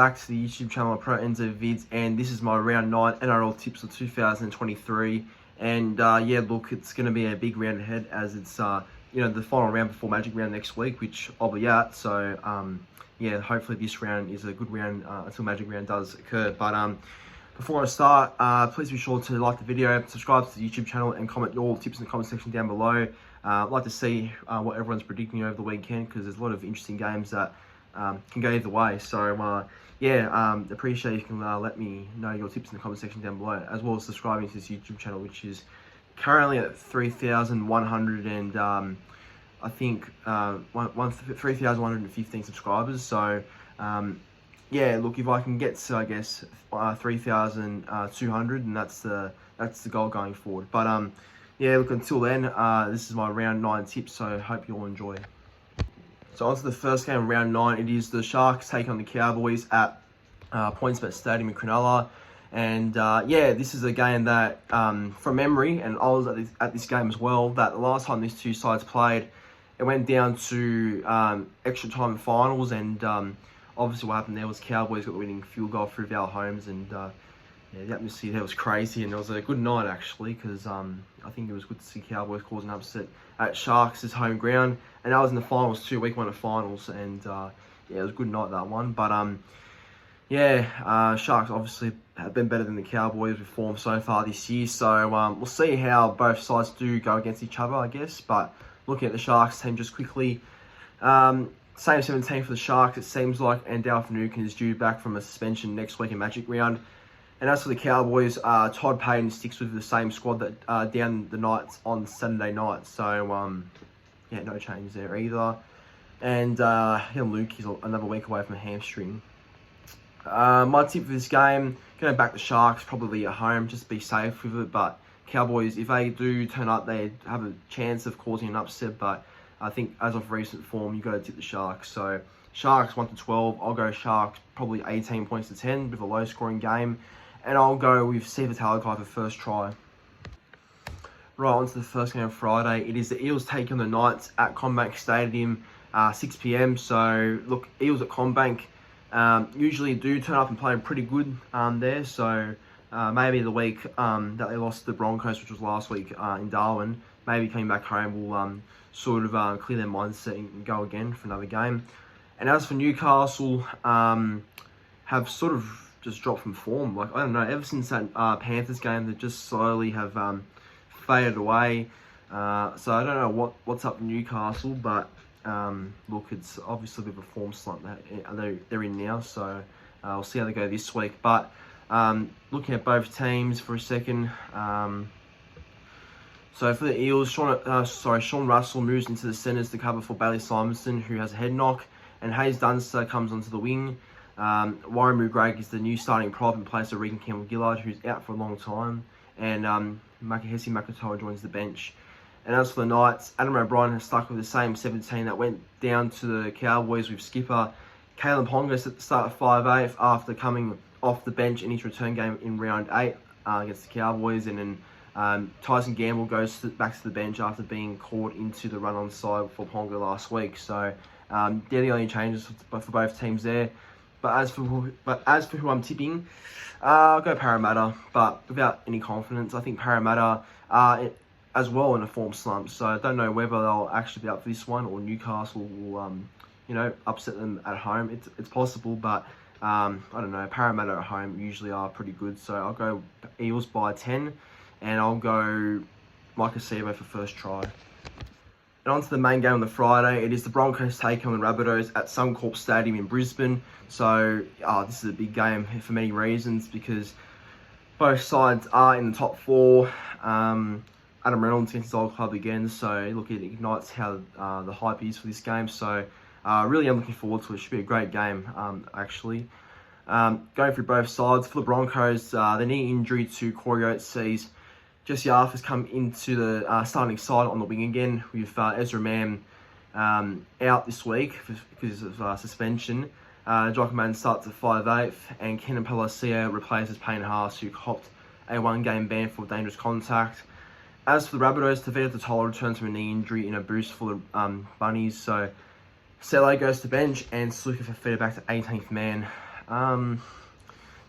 back to the YouTube channel Pro Enzo Vids, and this is my round 9 NRL tips for 2023. And yeah, look, it's going to be a big round ahead, as it's the final round before Magic Round next week, which I'll be at. So yeah, hopefully this round is a good round until Magic Round does occur. But before I start, please be sure to like the video, subscribe to the YouTube channel, and comment your tips in the comment section down below. I'd like to see what everyone's predicting over the weekend, because there's a lot of interesting games that can go either way. So yeah, appreciate if you can let me know your tips in the comment section down below, as well as subscribing to this YouTube channel, which is currently at 3,100 and I think 3,115 subscribers. So yeah, look, if I can get to, I guess, 3,200, and that's the goal going forward. But yeah, look, until then, this is my round 9 tips, so hope you all enjoy. So on to the first game of round 9. It is the Sharks taking on the Cowboys at PointsBet Stadium in Cronulla. And yeah, this is a game that, from memory, and I was at this game as well, that the last time these two sides played, it went down to extra time finals. And obviously what happened there was Cowboys got the winning field goal through Val Holmes. And yeah, the atmosphere there was crazy, and it was a good night actually, because I think it was good to see Cowboys causing an upset at Sharks' home ground, and that was in the finals too, week 1 of finals, and yeah, it was a good night, that one. But yeah, Sharks obviously have been better than the Cowboys with form so far this year, so we'll see how both sides do go against each other, I guess. But looking at the Sharks team just quickly, same 17 for the Sharks, it seems like, and Dale Finucane is due back from a suspension next week in Magic Round. And as for the Cowboys, Todd Payton sticks with the same squad that down the Knights on Saturday night. So, yeah, no change there either. And Luke is another week away from a hamstring. My tip for this game, going back the Sharks, probably at home, just be safe with it. But Cowboys, if they do turn up, they have a chance of causing an upset. But I think as of recent form, you've got to tip the Sharks. So Sharks 1-12, I'll go Sharks probably 18 points to 10 with a low scoring game. And I'll go with Siva Talakai for first try. Right, on to the first game of Friday. It is the Eels taking on the Knights at CommBank Stadium, 6 p.m. So, look, Eels at CommBank usually do turn up and play pretty good there. So, maybe the week that they lost to the Broncos, which was last week in Darwin, maybe coming back home will sort of clear their mindset and go again for another game. And as for Newcastle, have sort of just dropped from form. Like, I don't know, ever since that Panthers game, they just slowly have faded away. So I don't know what's up with Newcastle, but look, it's obviously a bit of a form slump that they're in now. So we'll see how they go this week. But looking at both teams for a second. So for the Eels, Sean Russell moves into the centres to cover for Bailey Simonson, who has a head knock, and Hayes Dunster comes onto the wing. Warren Moogradge is the new starting prop in place of Regan Campbell-Gillard, who's out for a long time, and Makahesi Makatoa joins the bench. And as for the Knights, Adam O'Brien has stuck with the same 17 that went down to the Cowboys, with skipper Kalen Ponga at the start of 5'8", after coming off the bench in his return game in round 8 against the Cowboys. And then Tyson Gamble goes back to the bench after being caught into the run-on side for Ponga last week. So they're the only changes for both teams there. But as for who I'm tipping, I'll go Parramatta, but without any confidence. I think Parramatta are as well in a form slump, so I don't know whether they'll actually be up for this one, or Newcastle will, upset them at home. It's possible, but I don't know. Parramatta at home usually are pretty good, so I'll go Eels by 10, and I'll go Micah Sivo for first try. And on to the main game on the Friday. It is the Broncos taking on the Rabbitohs at Suncorp Stadium in Brisbane. So this is a big game for many reasons, because both sides are in the top 4. Adam Reynolds against his old club again. So look, it ignites how the hype is for this game. So really I'm looking forward to it. It should be a great game, actually. Going through both sides, for the Broncos, the knee injury to Corey Oates sees Jesse Arthur has come into the starting side on the wing again, with Ezra Mann out this week because of suspension. Jock Mann starts at 5'8", and Kenan Palacio replaces Payne Haas, who copped a 1-game ban for dangerous contact. As for the Rabbitohs, Tavita Totola returns from a knee injury in a boost for the Bunnies. So Sele goes to bench, and Sluka Fafita back to 18th man.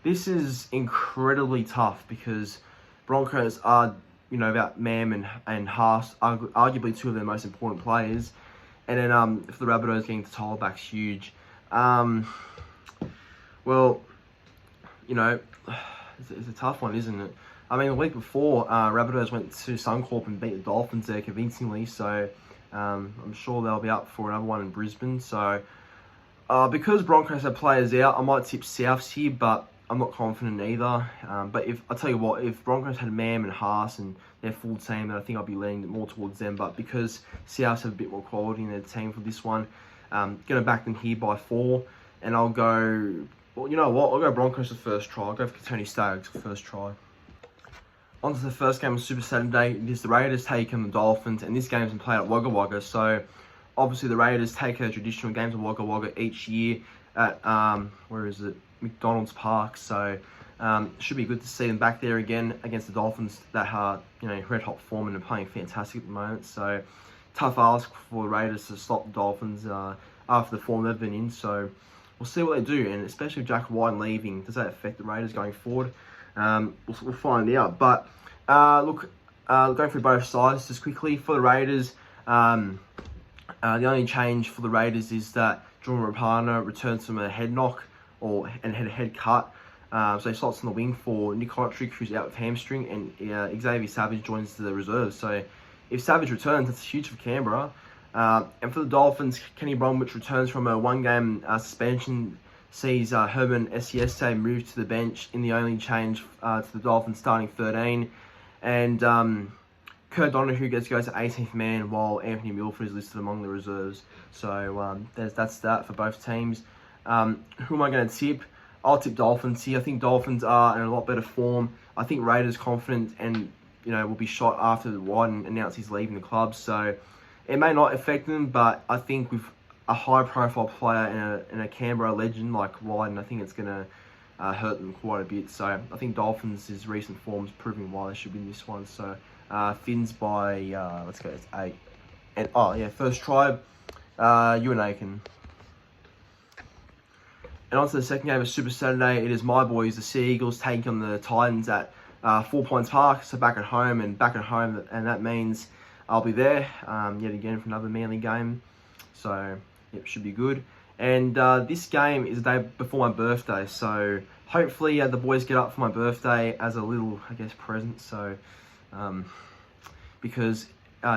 This is incredibly tough because Broncos are, without Mam and Haas, arguably two of their most important players. And then for the Rabbitohs, getting the title back's huge. Well, it's a tough one, isn't it? I mean, the week before, Rabbitohs went to Suncorp and beat the Dolphins there convincingly, so I'm sure they'll be up for another one in Brisbane. So, because Broncos have players out, I might tip Souths here, but I'm not confident either. But I'll tell you what, if Broncos had Mam and Haas and their full team, then I think I'll be leaning more towards them. But because Souths have a bit more quality in their team for this one, going to back them here by 4, and I'll go. Well, you know what? I'll go Broncos the first try. I'll go for Tony Staggs for first try. On to the first game of Super Saturday. It is the Raiders taking the Dolphins, and this game's been played at Wagga Wagga. So, obviously, the Raiders take their traditional games at Wagga Wagga each year at, McDonald's Park. So, should be good to see them back there again against the Dolphins that are, red hot form and are playing fantastic at the moment. So, tough ask for the Raiders to stop the Dolphins after the form they've been in. So, we'll see what they do, and especially with Jack White leaving, does that affect the Raiders going forward? We'll find out. But going through both sides just quickly for the Raiders. The only change for the Raiders is that Jordan Rapana returns from a head knock and had a head cut. So he slots on the wing for Nick Hodrick, who's out with hamstring, and Xavier Savage joins the reserves. So if Savage returns, that's huge for Canberra. And for the Dolphins, Kenny Bromwich returns from a one-game suspension, sees Herman Esieste move to the bench in the only change to the Dolphins starting 13. And Kurt Donahue goes to 18th man, while Anthony Milford is listed among the reserves. So that's that for both teams. Who am I going to tip? I'll tip Dolphins here. I think Dolphins are in a lot better form. I think Raiders confident and will be shot after Wyden announced he's leaving the club. So it may not affect them, but I think with a high-profile player and a Canberra legend like Wyden, I think it's going to hurt them quite a bit. So I think Dolphins' recent form's proving why they should win this one. So Finns by, let's go, it's 8. And, first try, Ewan Aiken. And on to the second game of Super Saturday. It is my boys, the Sea Eagles, taking on the Titans at 4 Points Park. So back at home, and that means I'll be there yet again for another Manly game. So, yep, should be good. And this game is the day before my birthday. So, hopefully the boys get up for my birthday as a little, present. So, because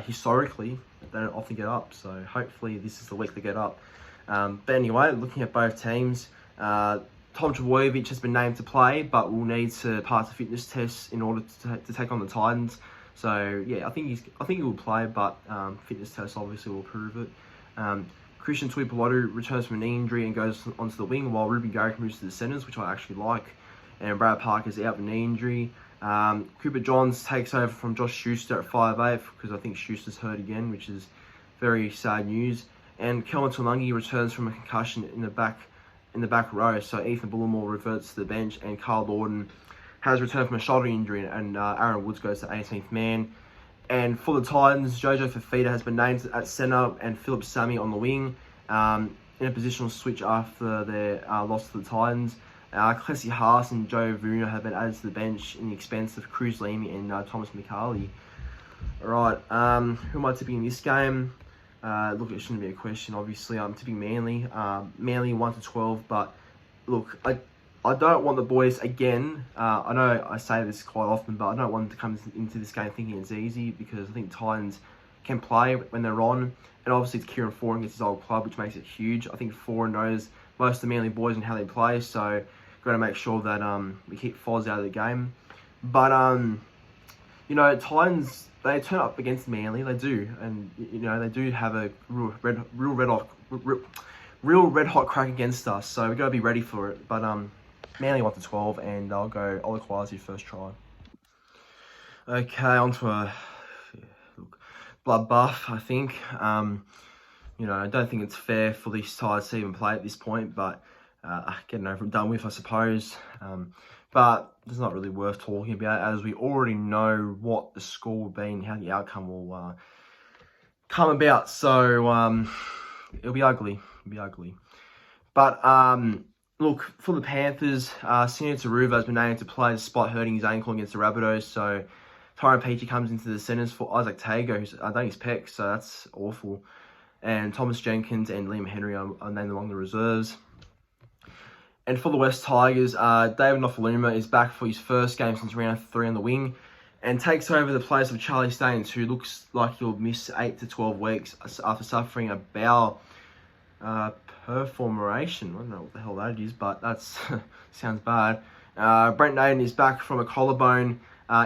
historically, they don't often get up. So, hopefully this is the week they get up. But anyway, looking at both teams, Tom Trbojevic has been named to play, but will need to pass the fitness test in order to take on the Titans. So yeah, I think he will play, but fitness test obviously will prove it. Christian Tuipulotu returns from a knee injury and goes onto the wing, while Ruben Garrick moves to the centres, which I actually like. And Brad Parker's out with a knee injury. Cooper Johns takes over from Josh Schuster at 5'8", because I think Schuster's hurt again, which is very sad news. And Kelvin Tuilagi returns from a concussion in the back row. So Ethan Bullimore reverts to the bench, and Carl Lawton has returned from a shoulder injury, and Aaron Woods goes to 18th man. And for the Titans, Jojo Fafita has been named at centre, and Philip Sammy on the wing, in a positional switch after their loss to the Titans. Clessie Haas and Joe Vuna have been added to the bench in the expense of Cruz Leamy and Thomas McCarley. Alright, who am I tipping in this game? Look, it shouldn't be a question, obviously. I'm tipping Manly. Manly 1-12, but look, I don't want the boys, again, I know I say this quite often, but I don't want them to come into this game thinking it's easy, because I think Titans can play when they're on, and obviously it's Kieran Foran against his old club, which makes it huge. I think Foran knows most of the Manly boys and how they play, so got to make sure that we keep Foz out of the game. But, Titans, they turn up against Manly, they do, and they do have a real red hot crack against us, so we got to be ready for it. But Manly 1-12, and I'll go Ola Kwasi first try. Okay, on to a bloodbath, I think. I don't think it's fair for these sides to even play at this point, but getting over and done with, I suppose. But it's not really worth talking about, as we already know what the score will be and how the outcome will come about. So it'll be ugly. But look, for the Panthers, Senior Taruva has been able to play despite hurting his ankle against the Rabbitohs. So Tyrone Peachey comes into the centres for Isaac Tago, who's done his pec, so that's awful. And Thomas Jenkins and Liam Henry are named among the reserves. And for the West Tigers, David Nofaluma is back for his first game since round 3 on the wing and takes over the place of Charlie Staines, who looks like he'll miss 8 to 12 weeks after suffering a bowel perforation. I don't know what the hell that is, but that's sounds bad. Brent Naden is back from a collarbone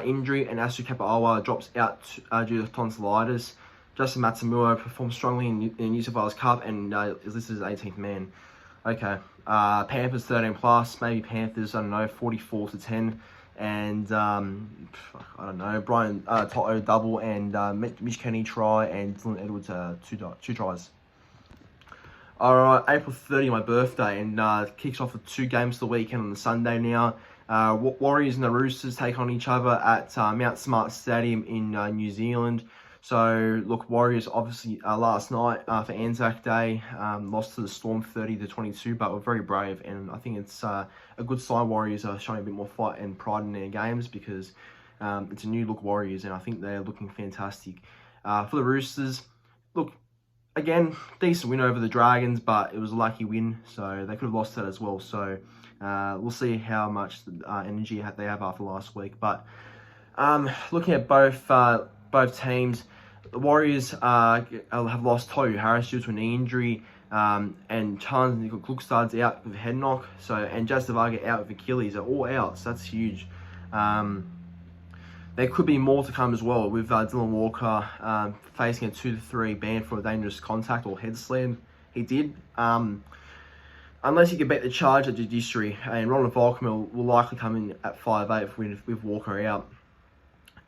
injury, and Asu Kapaawa drops out due to tonsillitis. Justin Matsumura performed strongly in the New South Wales Cup and is listed as 18th man. Okay, Panthers 13 plus, maybe Panthers, I don't know, 44 to 10. And I don't know, Brian Toto double and Mitch Kenny try and Dylan Edwards two tries. Alright, April 30, my birthday, and kicks off with 2 games the weekend on the Sunday now. Warriors and the Roosters take on each other at Mount Smart Stadium in New Zealand. So, look, Warriors obviously last night for Anzac Day lost to the Storm 30 to 22, but were very brave, and I think it's a good sign. Warriors are showing a bit more fight and pride in their games because it's a new look Warriors, and I think they're looking fantastic. For the Roosters, look, again, decent win over the Dragons, but it was a lucky win, so they could have lost that as well. So we'll see how much energy they have after last week. But looking at both teams, the Warriors have lost Tohu Harris due to a knee injury, and Chance and Klukstad's out with a head knock, and Jazavaga out with Achilles. They're all out, so that's huge. There could be more to come as well, with Dylan Walker facing a 2 to 3 ban for a dangerous contact or head slam. He did. Unless he can beat the charge at judiciary, and Ronald Volkman will likely come in at 5'8" with Walker out.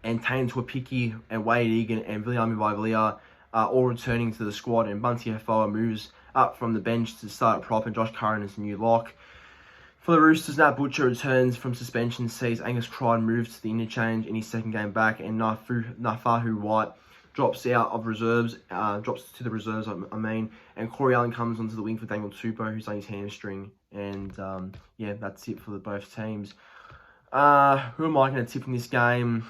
And Tane Tuapiki and Wade Egan and Viliami Vaivalia are all returning to the squad, and Bunty Afoa moves up from the bench to start prop, and Josh Curran is the new lock. For the Roosters, Nat Butcher returns from suspension, sees Angus Crichton move to the interchange in his second game back, and Nafahu White drops out of reserves, drops to the reserves, and Corey Allen comes onto the wing for Daniel Tupou, who's on his hamstring. And yeah, that's it for both teams. Who am I going to tip in this game?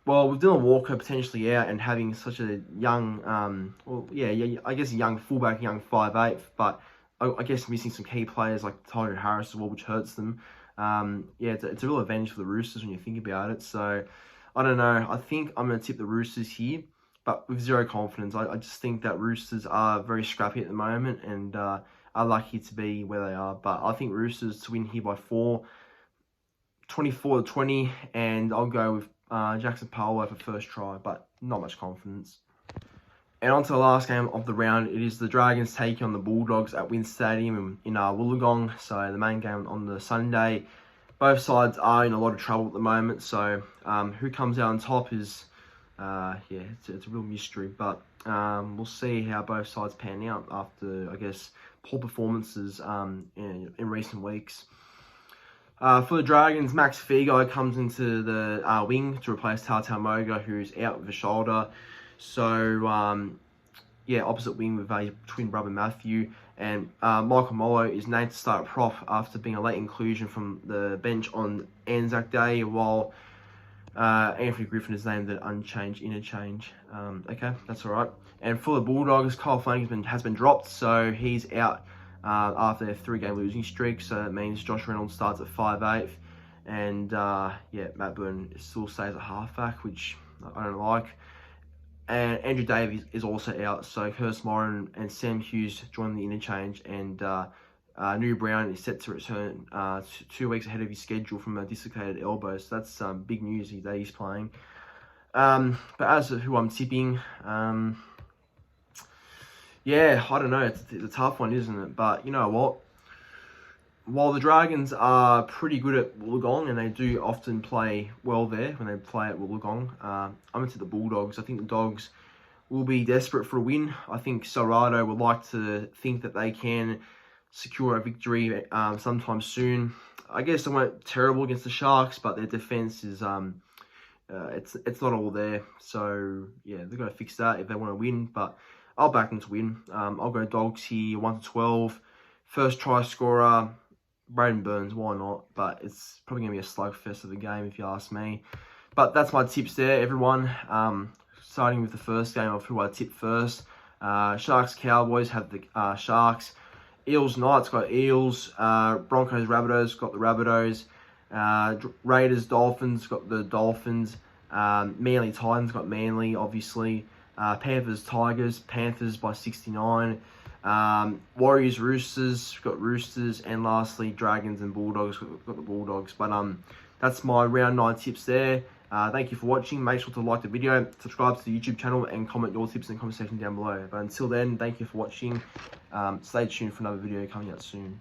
Well, with Dylan Walker potentially out and having such a young, I guess a young fullback, young 5'8", but I guess missing some key players like Tyler Harris as well, which hurts them. It's a real advantage for the Roosters when you think about it. So, I don't know. I think I'm going to tip the Roosters here, but with zero confidence. I just think that Roosters are very scrappy at the moment and are lucky to be where they are. But I think Roosters to win here by 4, 24 to 20, and I'll go with Jackson Paulo for first try, but not much confidence. And on to the last game of the round. It is the Dragons taking on the Bulldogs at Wynn Stadium in Wollongong. So the main game on the Sunday. Both sides are in a lot of trouble at the moment. So who comes out on top is, it's a real mystery. But we'll see how both sides pan out after, I guess, poor performances in recent weeks. For the Dragons, Max Figo comes into the wing to replace Tata Moga, who's out with a shoulder. So, opposite wing with twin brother Matthew. And Michael Molo is named to start prop after being a late inclusion from the bench on Anzac Day, while Anthony Griffin is named the unchanged interchange. Okay, that's all right. And for the Bulldogs, Kyle Flanagan has been dropped, so he's out after their 3-game losing streak. So that means Josh Reynolds starts at 5'8", and Matt Byrne still stays at halfback, which I don't like. And Andrew Davies is also out, so Curtis Moran and Sam Hughes join the interchange, and New Brown is set to return 2 weeks ahead of his schedule from a dislocated elbow, so that's big news that he's playing. But as to who I'm tipping, I don't know, it's a tough one, isn't it? But you know what? While the Dragons are pretty good at Wollongong, and they do often play well there when they play at Wollongong, I'm into the Bulldogs. I think the Dogs will be desperate for a win. I think Serrato would like to think that they can secure a victory sometime soon. I guess they weren't terrible against the Sharks, but their defence is it's not all there. So yeah, they've got to fix that if they want to win. But I'll back them to win. I'll go Dogs here 1 to 12. First try scorer. Braden Burns, why not? But it's probably going to be a slugfest of the game if you ask me. But that's my tips there, everyone. Starting with the first game, I'll put my tip first. Sharks Cowboys have the Sharks. Eels Knights got Eels. Broncos Rabbitohs got the Rabbitohs. Raiders Dolphins got the Dolphins. Manly Titans got Manly, obviously. Panthers Tigers, Panthers by 69. Warriors Roosters got Roosters, and lastly Dragons and Bulldogs got the Bulldogs. But that's my round 9 tips there. Thank you for watching. Make sure to like the video, subscribe to the YouTube channel, and comment your tips in the comment section down below. But until then, thank you for watching. Stay tuned for another video coming out soon.